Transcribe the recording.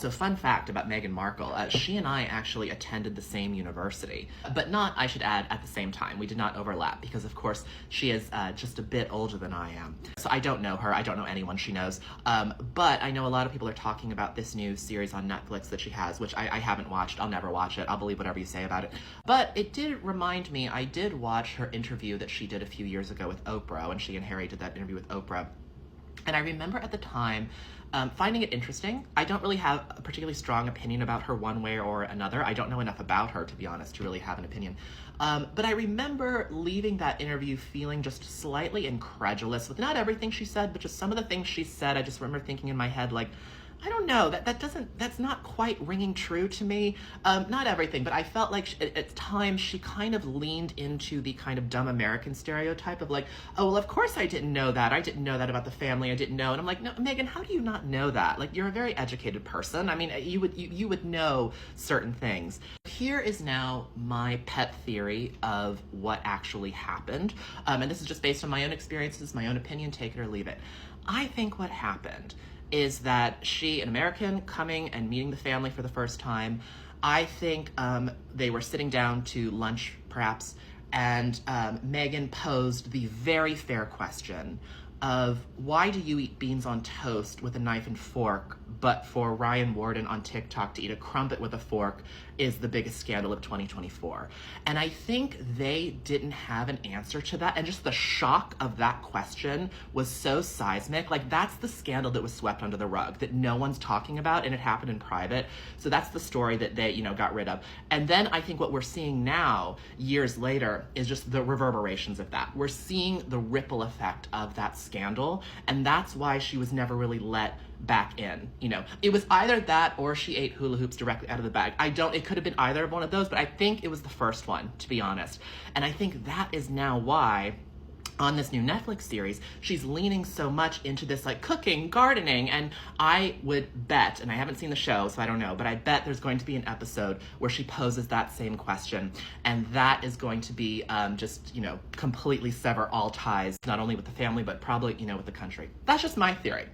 So fun fact about Meghan Markle, she and I actually attended the same university, but not, I should add, at the same time. We did not overlap because, of course, she is just a bit older than I am. So I don't know her, I don't know anyone she knows, but I know a lot of people are talking about this new series on Netflix that she has, which I haven't watched. I'll never watch it. I'll believe whatever you say about it. But it did remind me, I did watch her interview that she did a few years ago with Oprah, when she and Harry did that interview with Oprah. And I remember at the time finding it interesting. I don't really have a particularly strong opinion about her one way or another. I don't know enough about her, to be honest, to really have an opinion. But I remember leaving that interview feeling just slightly incredulous with not everything she said, but just some of the things she said. I just remember thinking in my head, like, I don't know, that's not quite ringing true to me. Not everything, but I felt like at times she kind of leaned into the kind of dumb American stereotype of like, oh, well, of course I didn't know that. I didn't know that about the family. I didn't know. And I'm like, no, Meghan, how do you not know that? Like, you're a very educated person. I mean, you would know certain things. Here is now my pet theory of what actually happened. And this is just based on my own experiences, my own opinion, take it or leave it. I think what happened is that she, an American, coming and meeting the family for the first time, I think they were sitting down to lunch, perhaps, and Meghan posed the very fair question of, why do you eat beans on toast with a knife and fork, but for Ryan Warden on TikTok to eat a crumpet with a fork is the biggest scandal of 2024? And I think they didn't have an answer to that, and just the shock of that question was so seismic. Like, that's the scandal that was swept under the rug, that no one's talking about, and it happened in private. So that's the story that they, got rid of. And then I think what we're seeing now, years later, is just the reverberations of that. We're seeing the ripple effect of that scandal, and that's why she was never really let back in. It was either that or she ate hula hoops directly out of the bag. It could have been either of one of those, but I think it was the first one, to be honest. And I think that is now why on this new Netflix series, she's leaning so much into this like cooking, gardening, and I would bet, and I haven't seen the show, so I don't know, but I bet there's going to be an episode where she poses that same question, and that is going to be just, completely sever all ties, not only with the family, but probably, with the country. That's just my theory.